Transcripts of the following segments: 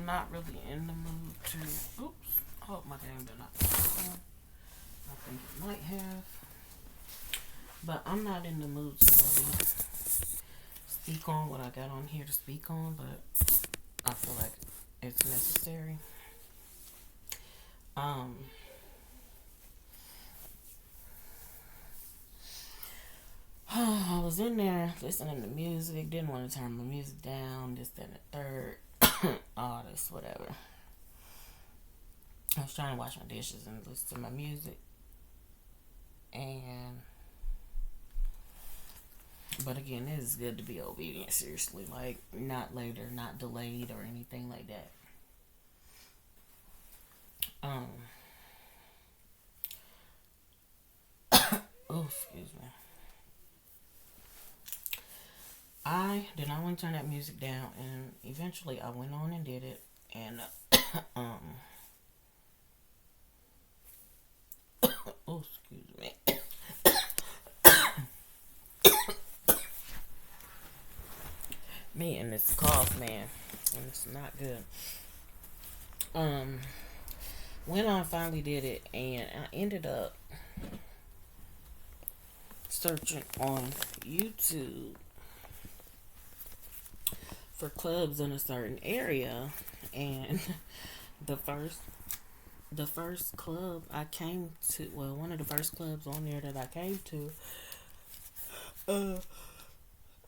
I'm not really in the mood to. Oops. I hope my game did not. I think it might have. But I'm not in the mood to really speak on what I got on here to speak on, but I feel like it's necessary. Um, I was in there listening to music, didn't want to turn my music down, this, that, and the third, all this, whatever. I was trying to wash my dishes and listen to my music, and but again, it is good to be obedient, seriously, like not later, not delayed, or anything like that. Um, oh, excuse me. I did not want to turn that music down, and eventually I went on and did it, and um, oh, excuse me. Me and this cough, man, and it's not good. Um, when I finally did it, and I ended up searching on YouTube for clubs in a certain area, and the first the first club I came to, well, one of the first clubs on there that I came to, uh,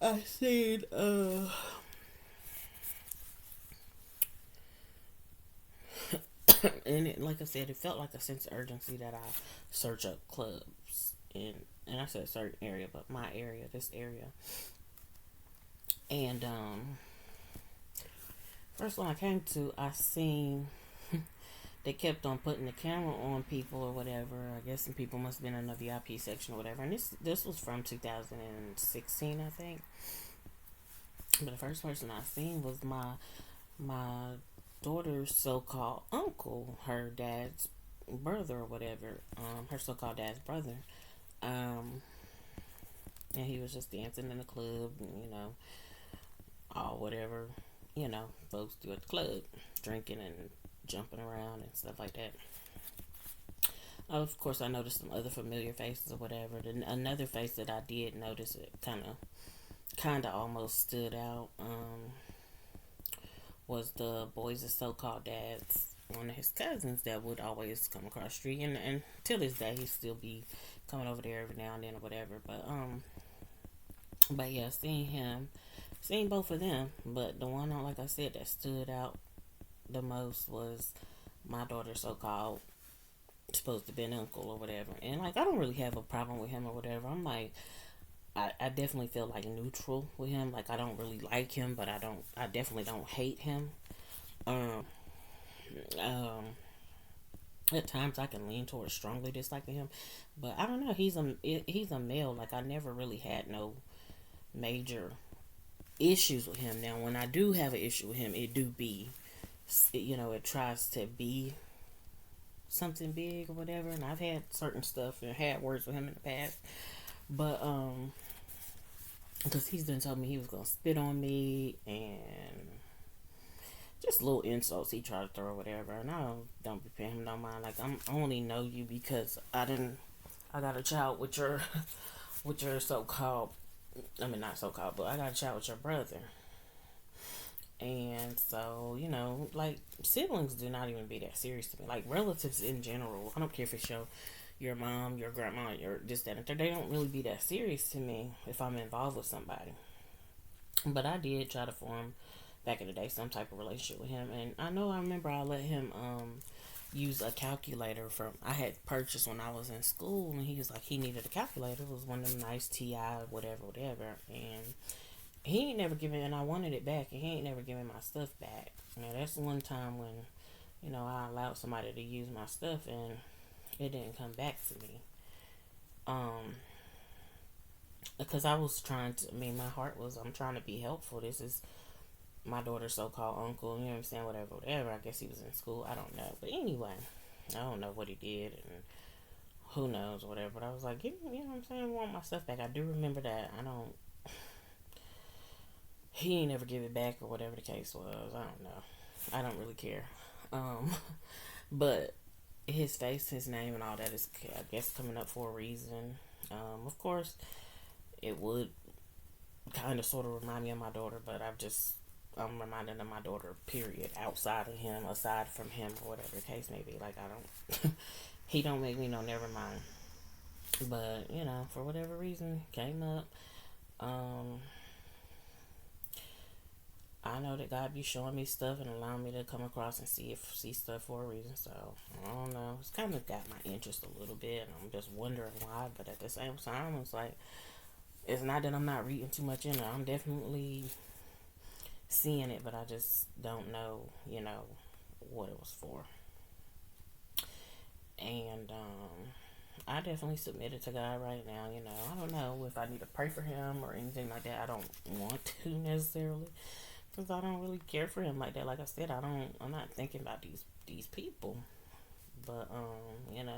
I seen, and it, like I said, it felt like a sense of urgency that I search up clubs in, and I said a certain area, but my area, this area, and first one I came to, I seen they kept on putting the camera on people or whatever. I guess some people must have been in the VIP section or whatever. And this was from 2016, I think. But the first person I seen was my daughter's so-called uncle, her dad's brother or whatever. Her so-called dad's brother. And he was just dancing in the club, all whatever, folks do at the club, drinking and jumping around and stuff like that. Of course, I noticed some other familiar faces or whatever. Another face that I did notice, it kind of almost stood out, was the boys' so-called dad's one of his cousins that would always come across the street, and till this day he still be coming over there every now and then or whatever. But yeah, seeing both of them, but the one, like I said, that stood out the most was my daughter's so-called supposed to be an uncle or whatever. And like, I don't really have a problem with him or whatever. I'm like, I definitely feel like neutral with him. Like, I don't really like him, but I definitely don't hate him. Um, um, at times I can lean towards strongly disliking him, but I don't know. He's a male. Like, I never really had no major issues with him. Now, when I do have an issue with him, it do be, it tries to be something big or whatever. And I've had certain stuff and had words with him in the past, but because he's been telling me he was gonna spit on me and just little insults he tried to throw or whatever. And I don't be paying him no mind. Like, I only know you because I got a child with your with your so-called, I mean, not so-called, but I got a child with your brother. And so, like, siblings do not even be that serious to me. Like, relatives in general, I don't care if it's your mom, your grandma, your this, that, and third. They don't really be that serious to me if I'm involved with somebody. But I did try to form, back in the day, some type of relationship with him. And I remember I let him use a calculator I had purchased when I was in school. And he was like, he needed a calculator. It was one of them nice TI, whatever. And he ain't never given, and I wanted it back, and he ain't never given my stuff back. Now, that's one time when, I allowed somebody to use my stuff, and it didn't come back to me. Because I was my heart was, I'm trying to be helpful. This is my daughter's so-called uncle, you know what I'm saying, whatever. I guess he was in school, I don't know. But anyway, I don't know what he did, and who knows, whatever. But I was like, you know what I'm saying, I want my stuff back. I do remember that. He ain't never give it back or whatever the case was. I don't know. I don't really care. Um, but his face, his name, and all that is, I guess, coming up for a reason. Of course, it would kind of sort of remind me of my daughter, but I'm reminded of my daughter, period, outside of him, aside from him, or whatever the case may be. Like, I don't, he don't make me know, never mind. But, for whatever reason, came up. Um, I know that God be showing me stuff and allowing me to come across and see stuff for a reason. So I don't know. It's kind of got my interest a little bit, and I'm just wondering why. But at the same time, it's like it's not that I'm not reading too much in it. I'm definitely seeing it, but I just don't know, what it was for. And I definitely submitted to God right now. I don't know if I need to pray for him or anything like that. I don't want to necessarily, because I don't really care for him like that. Like I said, I'm not thinking about these people. But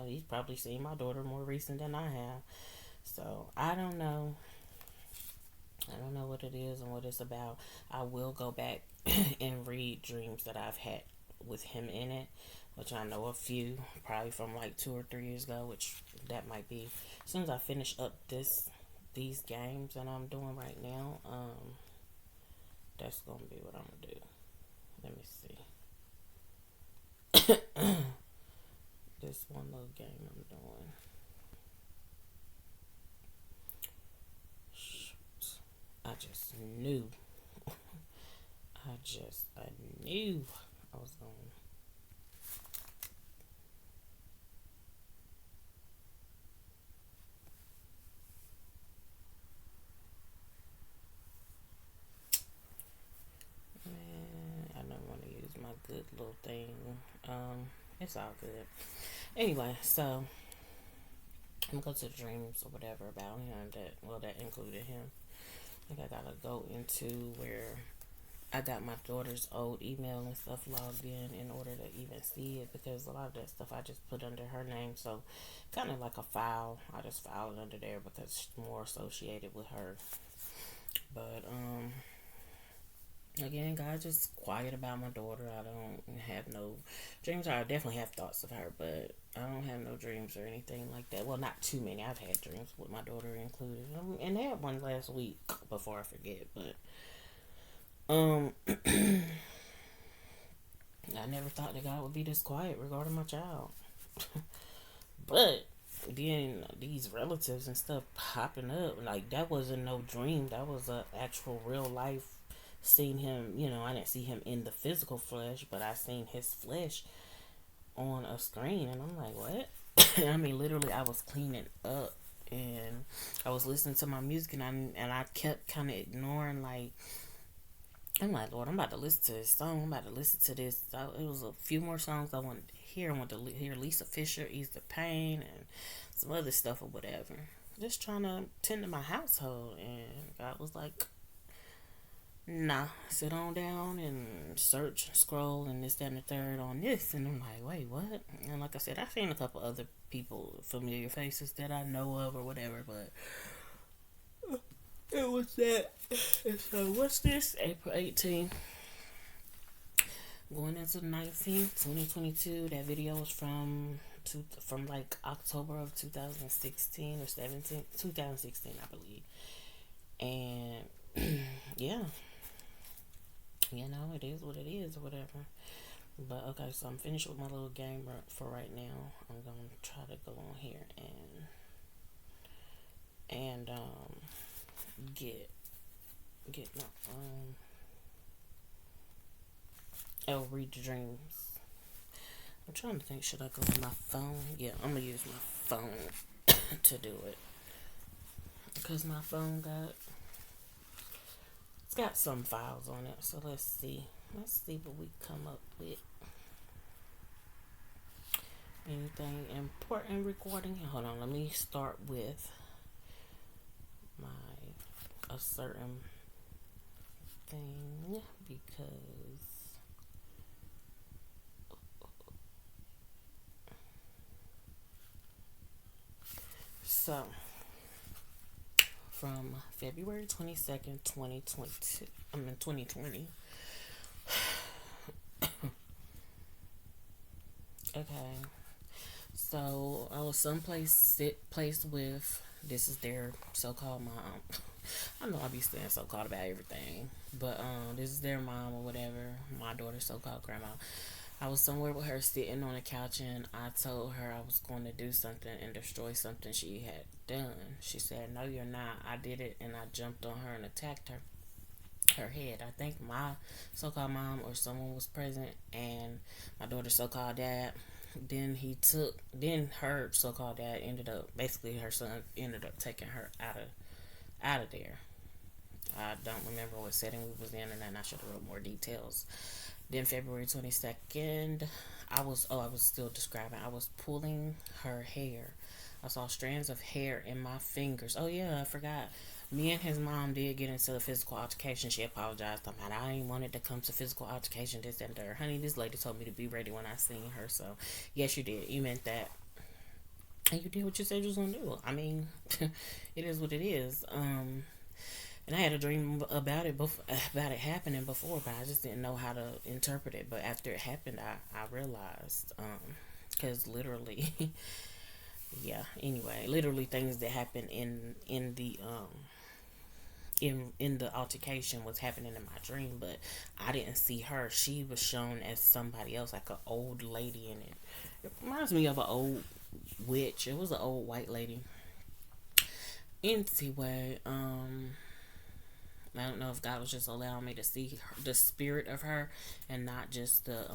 he's probably seen my daughter more recent than I have. So I don't know. I don't know what it is and what it's about. I will go back and read dreams that I've had with him in it, which I know a few, probably from like 2 or 3 years ago, which that might be. As soon as I finish up these games that I'm doing right now, that's gonna be what I'm gonna do. Let me see. This one little game I'm doing. Shoot. I just knew. I knew I was going. Man, I don't want to use my good little thing. It's all good. Anyway, so I'm gonna go to the dreams or whatever about him that included him. I think I gotta go into where I got my daughter's old email and stuff logged in order to even see it, because a lot of that stuff I just put under her name. So kind of like a file. I just file it under there because it's more associated with her. But again, God, just quiet about my daughter. I don't have no dreams. I definitely have thoughts of her, but I don't have no dreams or anything like that. Well, not too many. I've had dreams with my daughter included, and I had one last week before I forget. But I never thought that God would be this quiet regarding my child. But then these relatives and stuff popping up, like that wasn't no dream. That was a actual real life. Seen him, I didn't see him in the physical flesh, but I seen his flesh on a screen, and I'm like, what? I mean, literally, I was cleaning up and I was listening to my music, and I kept kind of ignoring, like, I'm like, Lord, I'm about to listen to this song. I'm about to listen to this. It was a few more songs I wanted to hear. I wanted to hear Lisa Fisher, Ease the Pain, and some other stuff or whatever. Just trying to tend to my household. And God was like, nah, sit on down and search, scroll, and this, that, and the third on this. And I'm like, wait, what? And like I said, I've seen a couple other people, familiar faces that I know of or whatever, but it was that. And so, what's this? April 18th. Going into the 19th, 2022. That video was from like October of 2016 or 17, 2016, I believe. And yeah, it is what it is or whatever. But okay, so I'm finished with my little game for right now. I'm gonna try to go on here and get my read the dreams. I'm trying to think, should I go on my phone? Yeah, I'm gonna use my phone to do it, because my phone it's got some files on it. So let's see what we come up with. Anything important recording? Hold on, let me start with a certain thing, because so from February 22nd, 2022, 2020. Okay. So I was someplace placed with, this is their so-called mom. I know I be saying so-called about everything, but this is their mom or whatever. My daughter's so-called grandma. I was somewhere with her sitting on a couch, and I told her I was going to do something and destroy something she had done. She said, "No, you're not." I did it, and I jumped on her and attacked her head. I think my so-called mom or someone was present, and my daughter's so-called dad. Then her so-called dad ended up, basically her son ended up taking her out of there. I don't remember what setting we was in, and then I should have wrote more details. Then February 22nd, I was still describing. I was pulling her hair. I saw strands of hair in my fingers. Oh yeah, I forgot. Me and his mom did get into a physical altercation. She apologized. I ain't wanted to come to physical altercation. This and that. Honey, this lady told me to be ready when I seen her. So yes, you did. You meant that, and you did what you said you was gonna do. I mean, it is what it is. And I had a dream about it happening before, but I just didn't know how to interpret it. But after it happened, I realized, because literally, yeah. Anyway, literally things that happened in the altercation was happening in my dream, but I didn't see her. She was shown as somebody else, like an old lady, and it reminds me of an old witch. It was an old white lady. Anyway, I don't know if God was just allowing me to see the spirit of her and not just the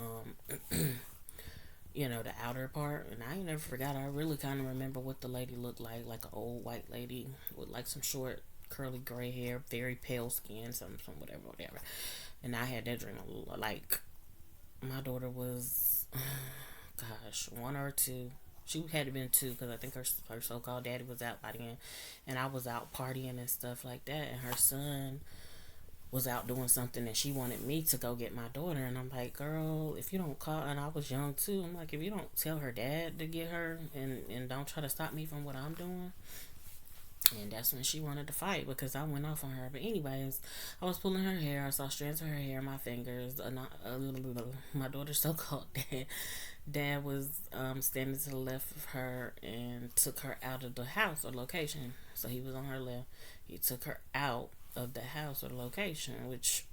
the outer part. And I ain't never forgot. I really kind of remember what the lady looked like an old white lady with like some short curly gray hair, very pale skin, some whatever. And I had that dream like my daughter was, gosh, one or two. She had to have been two because I think her so called daddy was out partying, and I was out partying and stuff like that. And her son was out doing something, and she wanted me to go get my daughter. And I'm like, girl, if you don't call, and I was young too. I'm like, if you don't tell her dad to get her, and don't try to stop me from what I'm doing. And that's when she wanted to fight because I went off on her. But anyways, I was pulling her hair. I saw strands of her hair in my fingers. My daughter's so called dad. Dad was standing to the left of her and took her out of the house or location. So he was on her left. He took her out of the house or location, which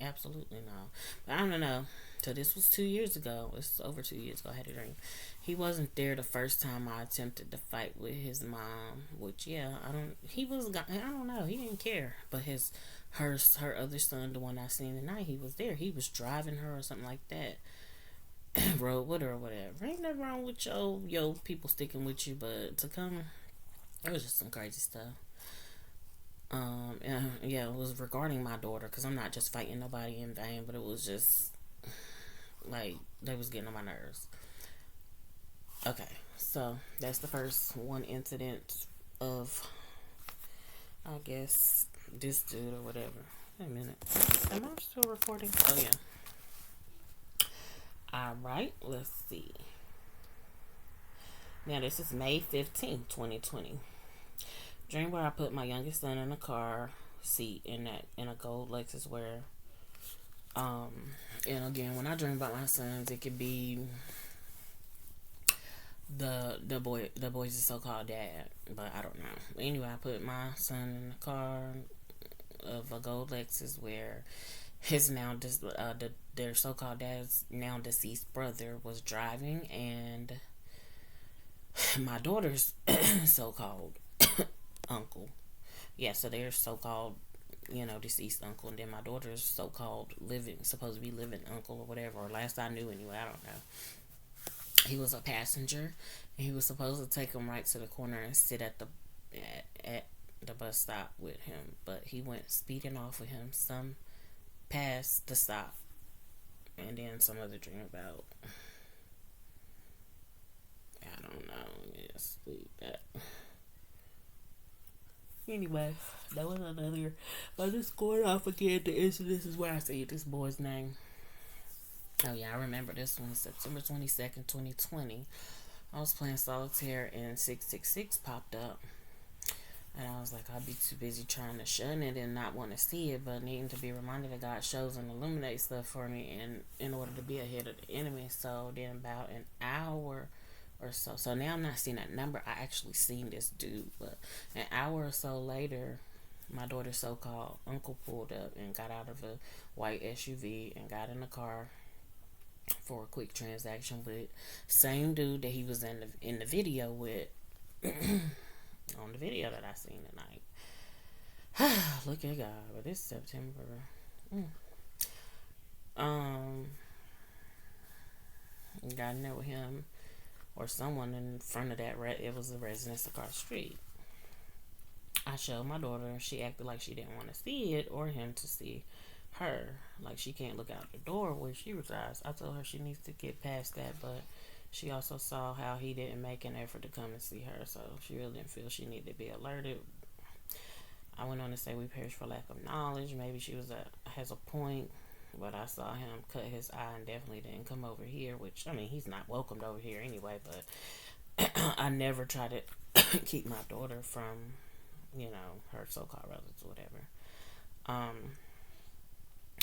absolutely no. But I don't know. So this was 2 years ago. It's over 2 years ago. I had a dream. He wasn't there the first time I attempted to fight with his mom. Which yeah, I don't. He was. I don't know. He didn't care. But her other son, the one I seen tonight, he was there. He was driving her or something like that. Rode with her or whatever. Ain't nothing wrong with yo people sticking with you, but to come, it was just some crazy stuff. And yeah, it was regarding my daughter because I'm not just fighting nobody in vain, but it was just like they was getting on my nerves. Okay, so that's the first one incident of, I guess, this dude or whatever. Wait a minute, am I still recording? Oh yeah. All right, let's see. Now this is May 15th, 2020. Dream where I put my youngest son in a car seat in a gold Lexus where and again when I dream about my sons it could be the boy's so called dad, but I don't know. Anyway, I put my son in the car of a gold Lexus where his their so called dad's now deceased brother was driving, and my daughter's so called uncle. Yeah, so their so called deceased uncle, and then my daughter's so called supposed to be living uncle or whatever, or last I knew anyway, I don't know. He was a passenger, and he was supposed to take him right to the corner and sit at the bus stop with him, but he went speeding off with him some past the stop, and then some other dream about, I don't know. Just leave that. Anyway, that was another. But just going off again, the incident is where I see this boy's name. Oh yeah, I remember this one. September 22nd, 2020. I was playing solitaire and 666 popped up. And I was like, I'd be too busy trying to shun it and not want to see it, but needing to be reminded that God shows and illuminates stuff for me, and in order to be ahead of the enemy. So then about an hour or so. So now I'm not seeing that number. I actually seen this dude, but an hour or so later, my daughter's so-called uncle pulled up and got out of a white SUV and got in the car for a quick transaction with same dude that he was in the video with on the video that I seen tonight. Look at God, but it's September. Mm. Um, got in there with him or someone in front of that. It was a residence across the street. I showed my daughter. She acted like she didn't want to see it or him to see her. Like she can't look out the door where she resides. I told her she needs to get past that, but she also saw how he didn't make an effort to come and see her, so she really didn't feel she needed to be alerted. I went on to say we perish for lack of knowledge. Maybe she has a point, but I saw him cut his eye and definitely didn't come over here, which, I mean, he's not welcomed over here anyway, but I never try to keep my daughter from, her so-called relatives or whatever.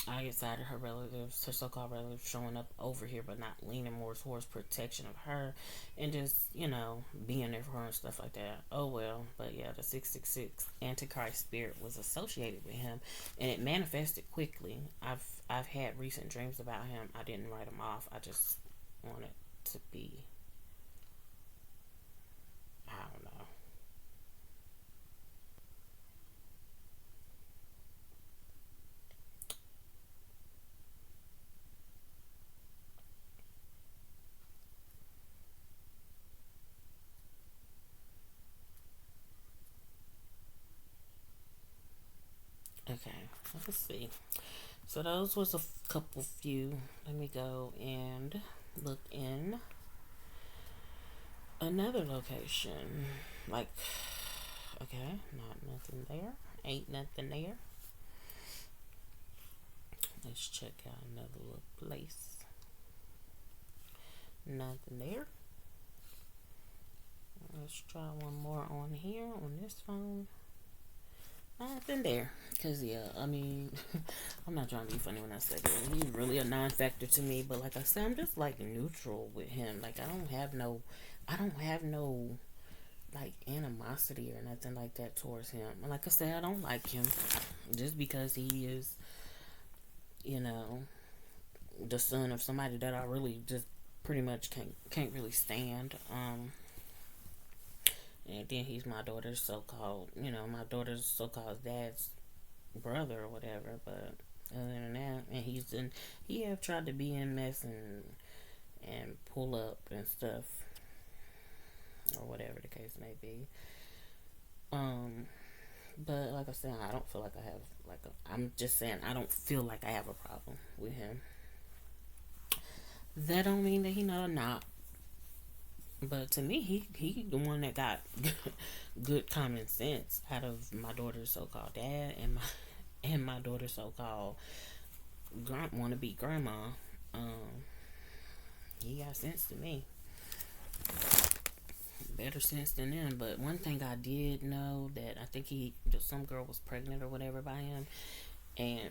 I decided her so-called relatives showing up over here, but not leaning more towards protection of her and just, being there for her and stuff like that. Oh, well. But yeah, the 666 Antichrist spirit was associated with him, and it manifested quickly. I've had recent dreams about him. I didn't write them off. I just wanted to be, I don't know. Okay, let's see. So those was a couple few. Let me go and look in another location. Like, okay, not nothing there. Ain't nothing there. Let's check out another little place. Nothing there. Let's try one more on here on this phone. Nothing there. Cause yeah, I mean, I'm not trying to be funny when I say that. He's really a non-factor to me. But like I said, I'm just like neutral with him. Like I don't have no like animosity or nothing like that towards him. And like I said, I don't like him just because he is, you know, the son of somebody that I really just pretty much can't really stand. And then he's my daughter's so-called dad's brother or whatever. But other than that, and he have tried to be in mess and pull up and stuff or whatever the case may be. But like I said, I don't feel like I have I'm just saying I don't feel like I have a problem with him. That don't mean that he not. But to me, he the one that got good common sense out of my daughter's so-called dad and my daughter's so-called wannabe grandma. He got sense to me, better sense than them. But one thing I did know that I think some girl was pregnant or whatever by him, and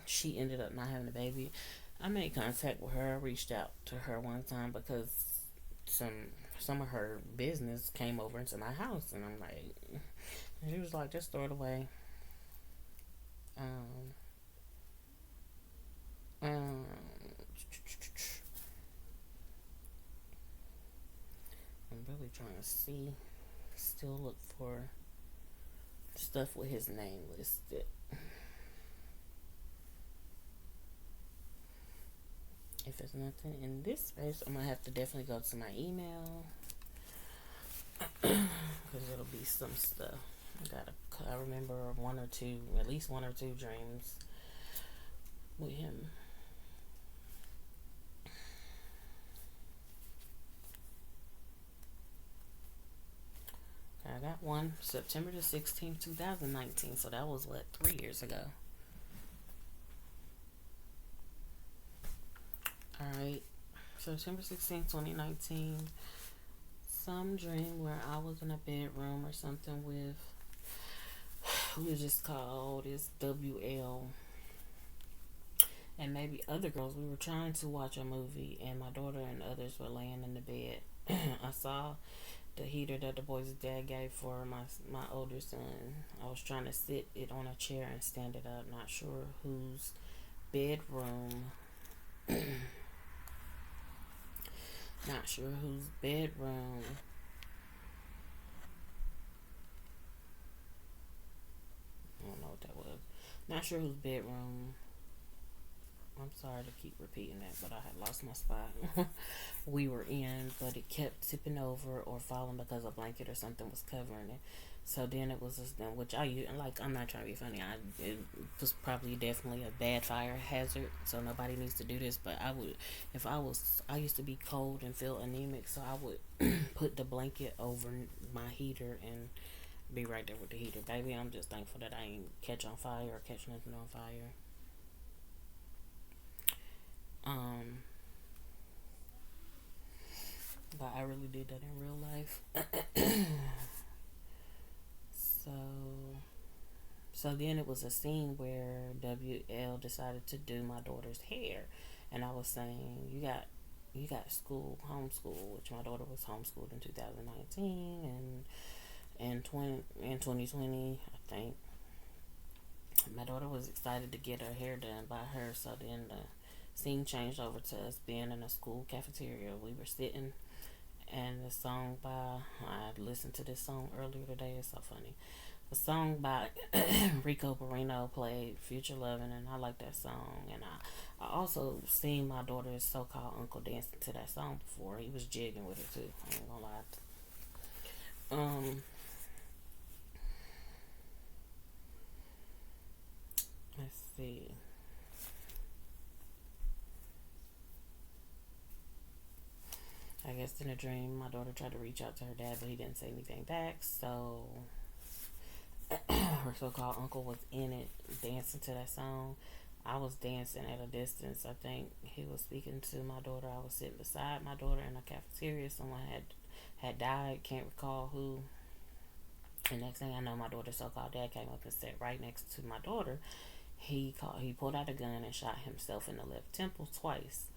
she ended up not having a baby. I made contact with her. I reached out to her one time because some of her business came over into my house, and I'm like, and she was like, just throw it away. Um, um, I'm really trying to still look for stuff with his name listed. If there's nothing in this space, I'm gonna have to definitely go to my email because it'll be some stuff. I remember at least one or two dreams with him. Okay, I got one September the 16th, 2019. So that was 3 years ago. Alright, September 16th, 2019. Some dream where I was in a bedroom or something with we was just called this WL, and maybe other girls. We were trying to watch a movie, and my daughter and others were laying in the bed. I saw the heater that the boy's dad gave for my older son. I was trying to sit it on a chair and stand it up. Not sure whose bedroom. Not sure whose bedroom. I don't know what that was. Not sure whose bedroom. I'm sorry to keep repeating that, but I had lost my spot. We were in, but it kept tipping over or falling because a blanket or something was covering it. So then it was just, which I'm not trying to be funny. It was probably definitely a bad fire hazard, so nobody needs to do this. But I would, if I used to be cold and feel anemic, so I would put the blanket over my heater and be right there with the heater. Baby, I'm just thankful that I ain't catch on fire or catch nothing on fire. Um, but I really did that in real life. so, so then it was a scene where WL decided to do my daughter's hair, and I was saying, you got school, homeschool, which my daughter was homeschooled in 2019 and 2020, I think. My daughter was excited to get her hair done by her, so then the scene changed over to us being in a school cafeteria. We were sitting, and the song by, I listened to this song earlier today, it's so funny. The song by Rico Barrino played Future Lovin', and I like that song. And I also seen my daughter's so-called uncle dancing to that song before. He was jigging with it too, I ain't gonna lie. Let's see. I guess in a dream, my daughter tried to reach out to her dad, but he didn't say anything back. So her so-called uncle was in it, dancing to that song. I was dancing at a distance. I think he was speaking to my daughter. I was sitting beside my daughter in a cafeteria. Someone had died. Can't recall who. And next thing I know, my daughter's so-called dad came up and sat right next to my daughter. He pulled out a gun and shot himself in the left temple twice.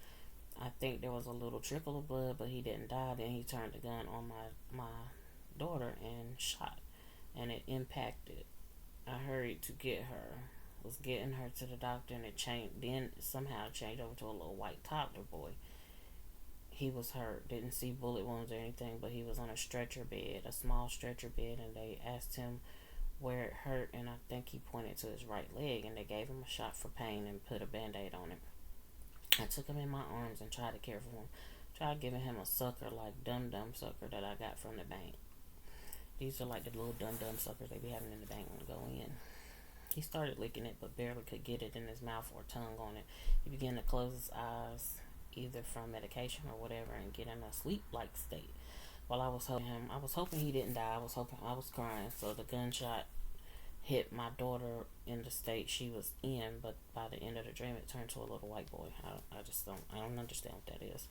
I think there was a little trickle of blood, but he didn't die. Then he turned the gun on my daughter and shot, and it impacted. I hurried to get her. Was getting her to the doctor, and it changed. Then somehow it changed over to a little white toddler boy. He was hurt. Didn't see bullet wounds or anything, but he was on a stretcher bed, a small stretcher bed, and they asked him where it hurt, and I think he pointed to his right leg, and they gave him a shot for pain and put a band-aid on it. I took him in my arms and tried to care for him. Tried giving him a sucker, like Dum Dum sucker that I got from the bank. These are like the little Dum Dum suckers they be having in the bank when you go in. He started licking it, but barely could get it in his mouth or tongue on it. He began to close his eyes, either from medication or whatever, and get in a sleep-like state. While I was holding him, I was hoping he didn't die. I was crying. So the gunshot hit my daughter in the state she was in, but by the end of the dream, it turned to a little white boy. I don't understand what that is.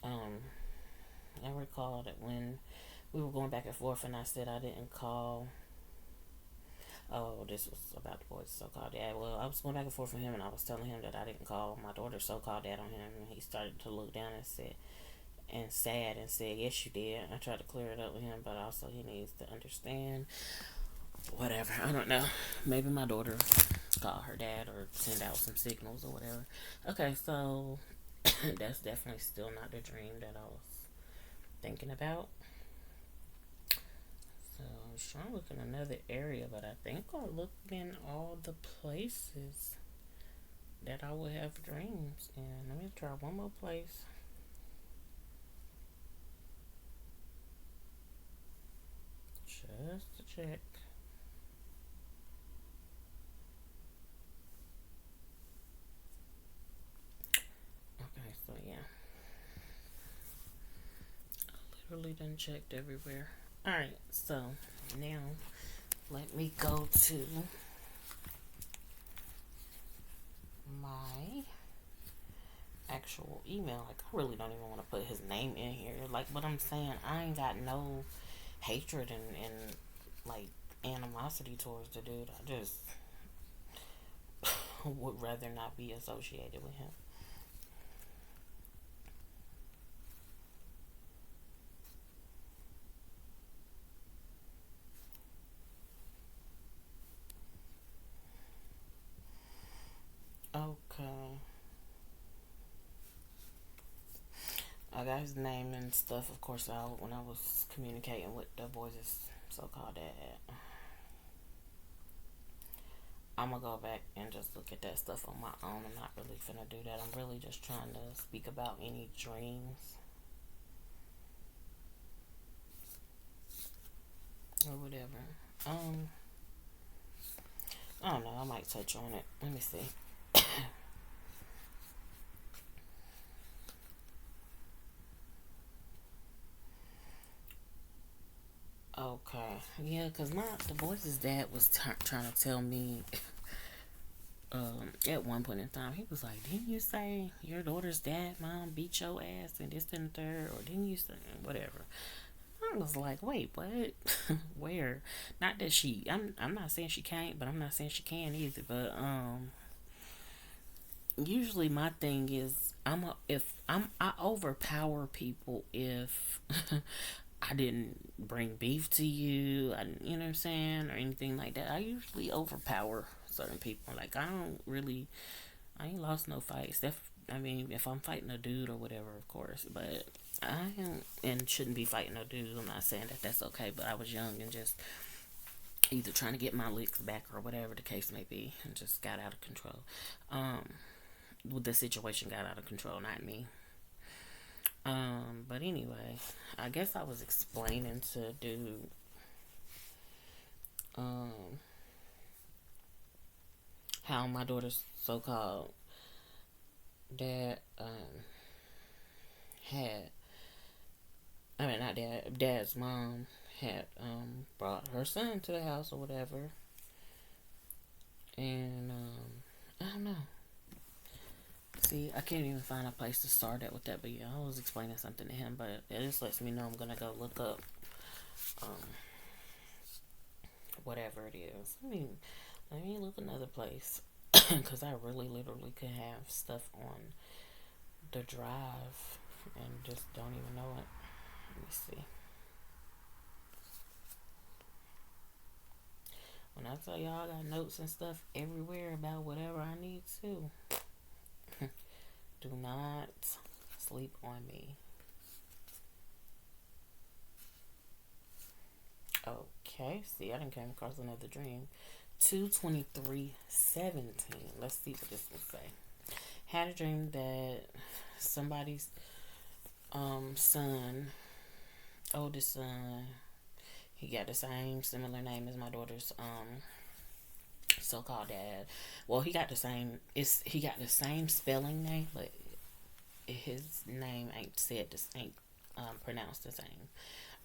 I recall that when we were going back and forth, and I said I didn't call. Oh, this was about the boy's so-called dad. Well, I was going back and forth with him, and I was telling him that I didn't call my daughter's so-called dad on him, and he started to look down and said, yes, you did. I tried to clear it up with him, but also he needs to understand. Whatever, I don't know. Maybe my daughter called her dad or send out some signals or whatever. Okay, so that's definitely still not the dream that I was thinking about. So I was trying to look in another area, but I think I looked in all the places that I would have dreams. And let me try one more place. Just to check. Okay, so yeah. I literally done checked everywhere. Alright, so now let me go to my actual email. Like, I really don't even want to put his name in here. Like, but I'm saying, I ain't got no hatred and like animosity towards the dude. I just would rather not be associated with him. Okay. I got his name and stuff, of course, out when I was communicating with the boys' so-called dad. I'm gonna go back and just look at that stuff on my own. I'm not really finna do that. I'm really just trying to speak about any dreams or whatever. Um, I don't know. I might touch on it. Let me see. Okay, yeah, cause the boys' dad was trying to tell me at one point in time, he was like, "Didn't you say your daughter's dad, mom, beat your ass and this and the third, or didn't you say whatever?" I was like, "Wait, what? Where? Not that she. I'm not saying she can't, but I'm not saying she can either. But usually my thing is I overpower people if I didn't bring beef to you, you know what I'm saying, or anything like that. I usually overpower certain people. Like I ain't lost no fights. I mean, if I'm fighting a dude or whatever, of course, but I am and shouldn't be fighting no dudes. I'm not saying that that's okay, but I was young and just either trying to get my licks back or whatever the case may be, and just got out of control. Um, the situation got out of control, not me. But anyway, I guess I was explaining to dude, um, how my daughter's so-called dad, had, I mean, not dad's mom had, brought her son to the house or whatever. And, I don't know. See, I can't even find a place to start at with that, but yeah, I was explaining something to him, but it just lets me know I'm gonna go look up, um, whatever it is. I mean, let me look another place because I really literally could have stuff on the drive and just don't even know it. Let me see. When I tell y'all I got notes and stuff everywhere about whatever I need to, do not sleep on me. Okay, see, I didn't come across another dream. 223:17. Let's see what this will say. Had a dream that somebody's son, oldest son, he got the same similar name as my daughter's so-called dad. Well, he got the same spelling name, but his name ain't pronounced the same.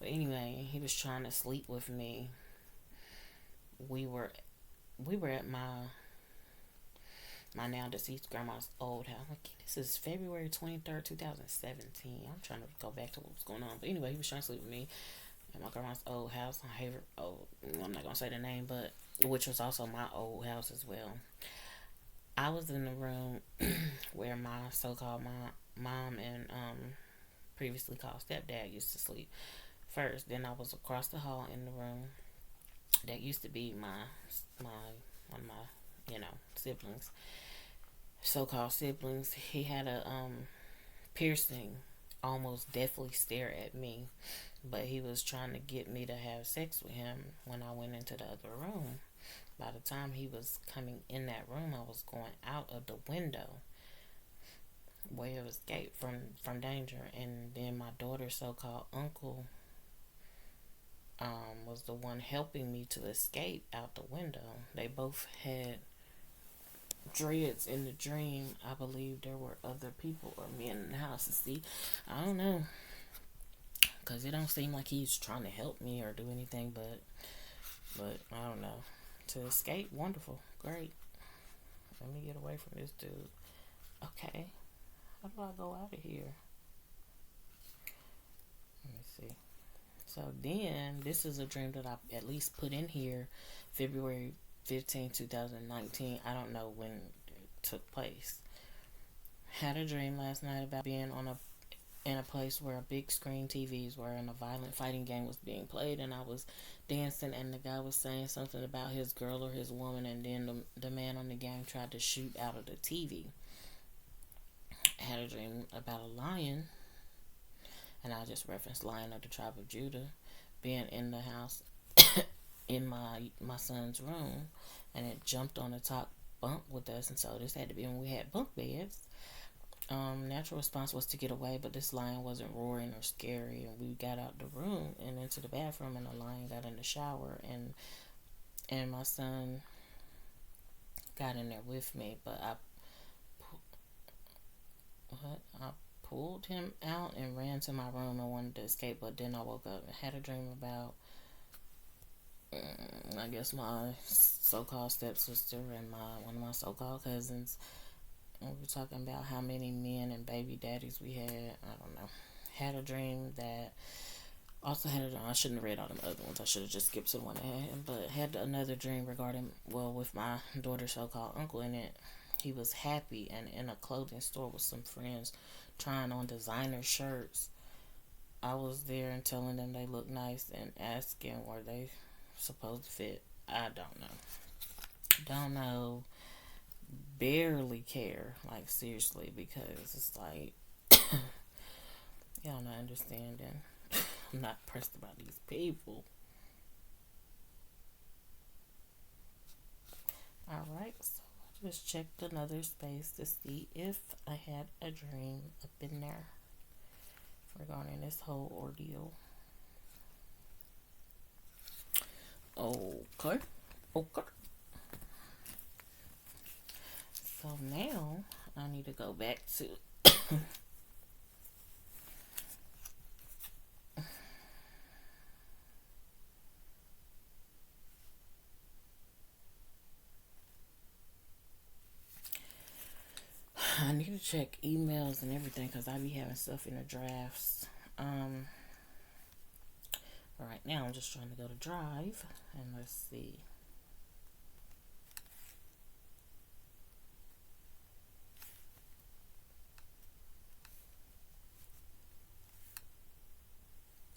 But anyway, he was trying to sleep with me. We were we were at my now deceased grandma's old house. Like, this is February 23rd, 2017. I'm trying to go back to what was going on. But anyway, he was trying to sleep with me at my grandma's old house on Haver. Oh, I'm not gonna say the name, but which was also my old house as well. I was in the room where my so-called mom and previously called stepdad used to sleep first. Then I was across the hall in the room that used to be my one of my siblings, so-called siblings. He had a piercing, almost deathly stare at me, but he was trying to get me to have sex with him when I went into the other room. By the time he was coming in that room, I was going out of the window, way of escape from danger. And then my daughter's so-called uncle was the one helping me to escape out the window. They both had dreads in the dream. I believe there were other people or men in the house. To see, I don't know, because it don't seem like he's trying to help me or do anything, but I don't know. To escape, wonderful, great. Let me get away from this dude. Okay, how do I go out of here? Let me see. So then, this is a dream that I at least put in here, February 15, 2019. I don't know when it took place. Had a dream last night about being in a place where big screen TVs were and a violent fighting game was being played, and I was dancing, and the guy was saying something about his girl or his woman, and then the man on the game tried to shoot out of the TV. Had a dream about a lion, and I just referenced Lion of the Tribe of Judah, being in the house in my son's room, and it jumped on the top bunk with us, and so this had to be when we had bunk beds. Natural response was to get away, but this lion wasn't roaring or scary, and we got out the room and into the bathroom, and the lion got in the shower, and my son got in there with me, but I pulled him out and ran to my room and wanted to escape, but then I woke up and had a dream about, I guess, my so-called stepsister and one of my so-called cousins. And we were talking about how many men and baby daddies we had. I don't know. Had a dream that also had a dream. I shouldn't have read all them other ones. I should have just skipped to the one I had. But had another dream regarding, with my daughter's so-called uncle in it. He was happy and in a clothing store with some friends trying on designer shirts. I was there and telling them they looked nice and asking were they supposed to fit. I don't know. Don't know. Barely care, like, seriously, because it's like y'all not understanding. I'm not pressed about these people. Alright, so I just checked another space to see if I had a dream up in there regarding this whole ordeal. Okay. So now I need to go back to I need to check emails and everything because I be having stuff in the drafts. Right now I'm just trying to go to Drive and let's see.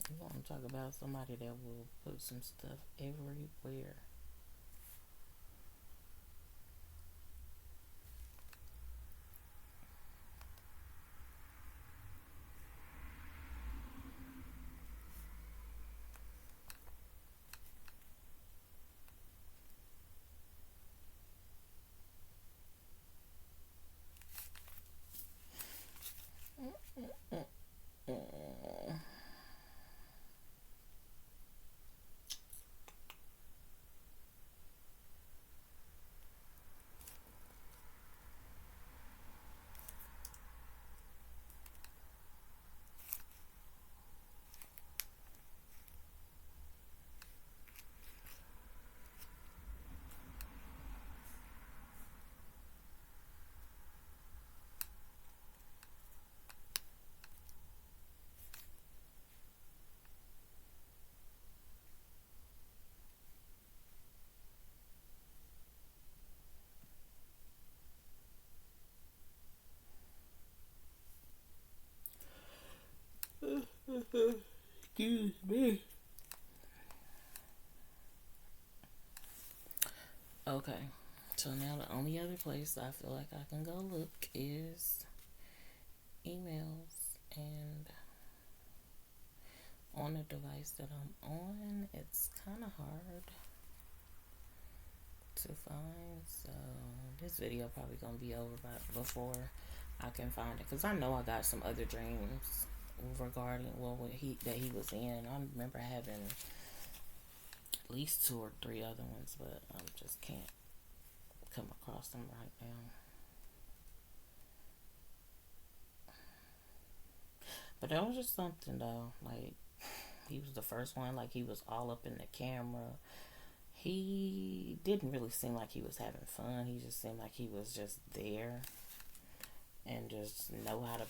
You want to talk about somebody that will put some stuff everywhere. Excuse me. Okay, so now the only other place I feel like I can go look is emails, and on the device that I'm on, it's kind of hard to find. So this video probably gonna be over before I can find it, because I know I got some other dreams regarding what he was in. I remember having at least 2 or 3 other ones, but I just can't come across them right now. But that was just something though. Like, he was the first one. Like, he was all up in the camera. He didn't really seem like he was having fun. He just seemed like he was just there and just know how to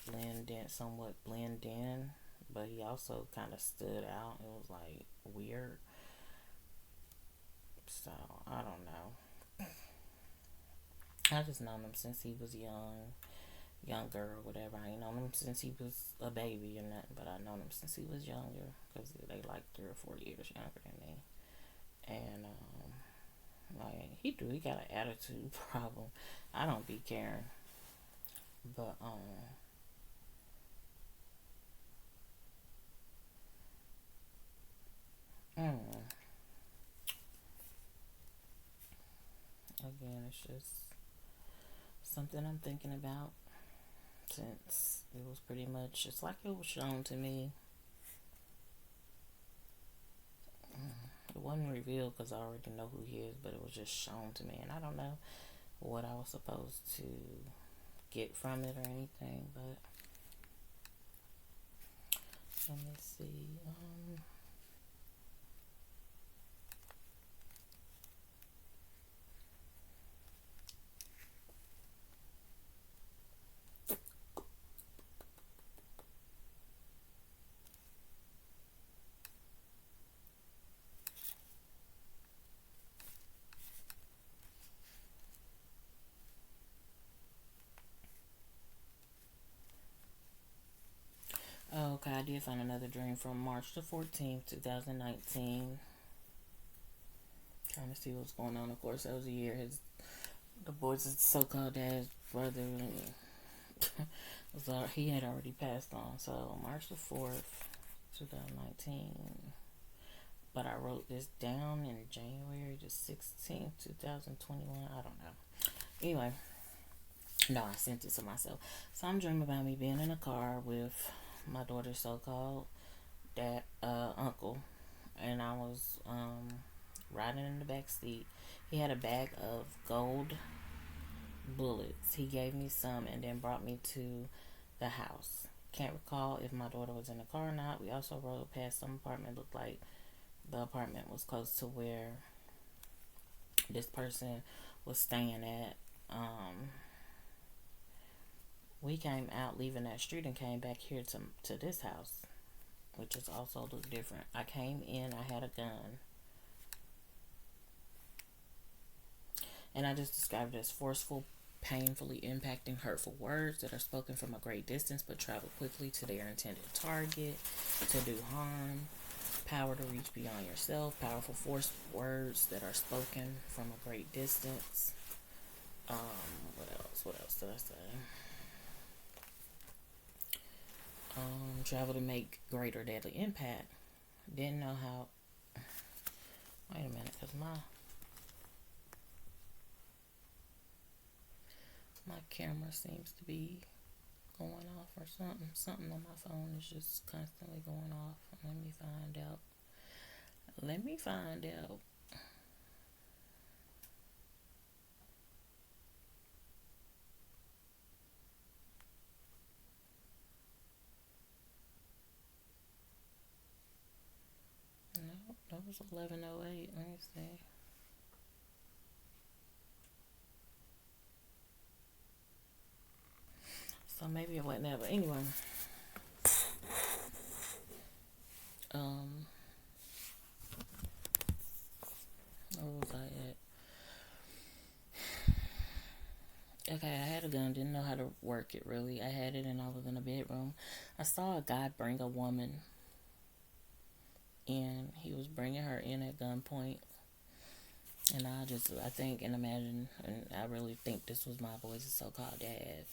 somewhat blend in. but he also kind of stood out. It was like weird. So I don't know. I just known him since he was younger or whatever. I ain't known him since he was a baby or nothing, but I known him since he was younger because they like 3 or 4 years younger than me. And like he got an attitude problem. I don't be caring, but mm, again, it's just something I'm thinking about since it was pretty much it's like it was shown to me. It wasn't revealed because I already know who he is, but it was just shown to me, and I don't know what I was supposed to get from it or anything. But let me see. Oh, okay, I did find another dream from March the 14th, 2019. Trying to see what's going on. Of course, that was a year the boys' so-called dad's brother he had already passed on. So March the 4th, 2019. But I wrote this down in January the 16th, 2021. I don't know. Anyway, no, I sent it to myself. So I'm dreaming about me being in a car with my daughter's so-called dad, uncle, and I was riding in the back seat. He had a bag of gold bullets. He gave me some and then brought me to the house. Can't recall if my daughter was in the car or not. We also rode past some apartment. Looked like the apartment was close to where this person was staying at. We came out leaving that street and came back here to this house, which is also looked different. I came in, I had a gun, and I just described it as forceful, painfully impacting, hurtful words that are spoken from a great distance but travel quickly to their intended target to do harm. Power to reach beyond yourself. Powerful force words that are spoken from a great distance. What else? What else did I say? Travel to make greater deadly impact. Didn't know how. Wait a minute, cause my camera seems to be going off or something. Something on my phone is just constantly going off. Let me find out. Let me find out. No, that was 11:08. Let me see. So maybe it wasn't that, but anyway. Um, where was I at? Okay, I had a gun, didn't know how to work it really. I had it and I was in a bedroom. I saw a guy bring a woman in. He was bringing her in at gunpoint. And I think and imagine, and I really think this was my boy's so-called dad,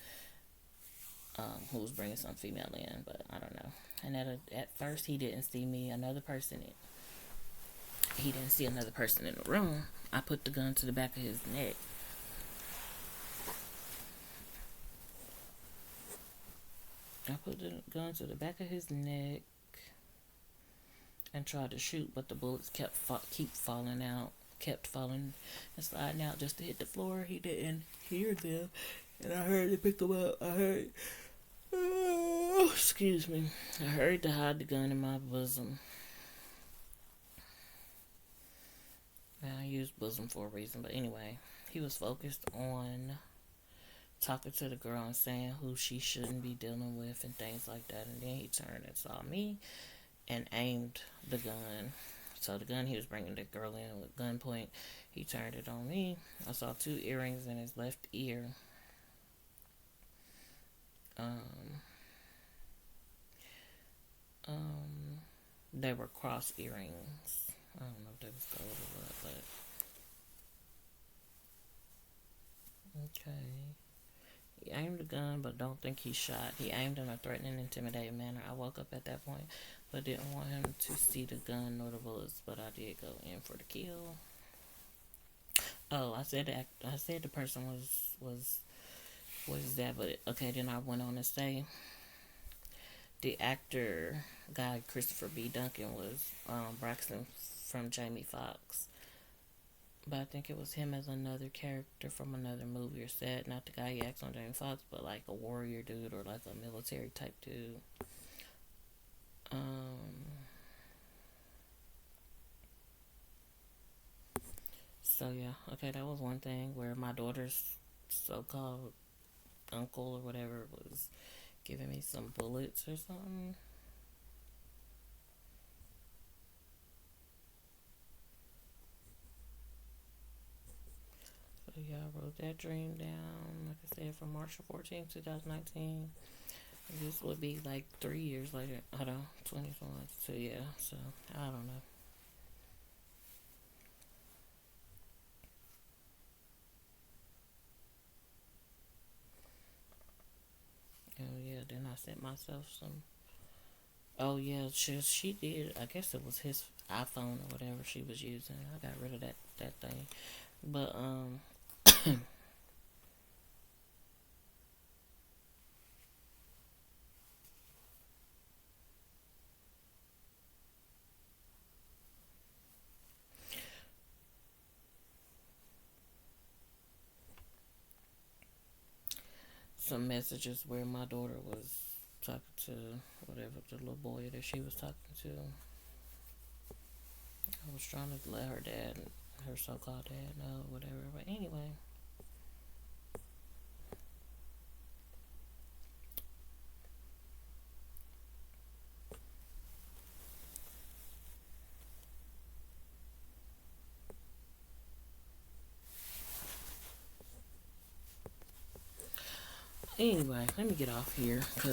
who was bringing some female in, but I don't know. And at first, he didn't see me, he didn't see another person in the room. I put the gun to the back of his neck. I put the gun to the back of his neck and tried to shoot, but the bullets keep falling out, kept falling and sliding out just to hit the floor. He didn't hear them, and I heard they pick them up. Excuse me. I hurried to hide the gun in my bosom. I use bosom for a reason, but anyway, he was focused on talking to the girl and saying who she shouldn't be dealing with and things like that. And then he turned and saw me and aimed the gun. So the gun he was bringing the girl in with gunpoint, he turned it on me. I saw two earrings in his left ear. Um, they were cross earrings. I don't know if they was gold or what, but okay. He aimed the gun, but don't think he shot. He aimed in a threatening, intimidating manner. I woke up at that point, but didn't want him to see the gun nor the bullets. But I did go in for the kill. Oh, I said the person was that, but okay. Then I went on to say the actor guy Christopher B. Duncan was Braxton from Jamie Foxx. But I think it was him as another character from another movie or set. Not the guy he acts on Jamie Foxx, but like a warrior dude or like a military type dude. So yeah, okay, that was one thing where my daughter's so-called uncle or whatever was giving me some bullets or something. So yeah, I wrote that dream down. Like I said, from March 14th, 2019. This would be like 3 years later. I don't know, 24 months. So yeah, so I don't know. Oh yeah, then I sent myself some. Oh yeah, she did. I guess it was his iPhone or whatever she was using. I got rid of that thing. But some messages where my daughter was talking to whatever the little boy that she was talking to. I was trying to let her dad, her so-called dad, know whatever. But anyway, let me get off here because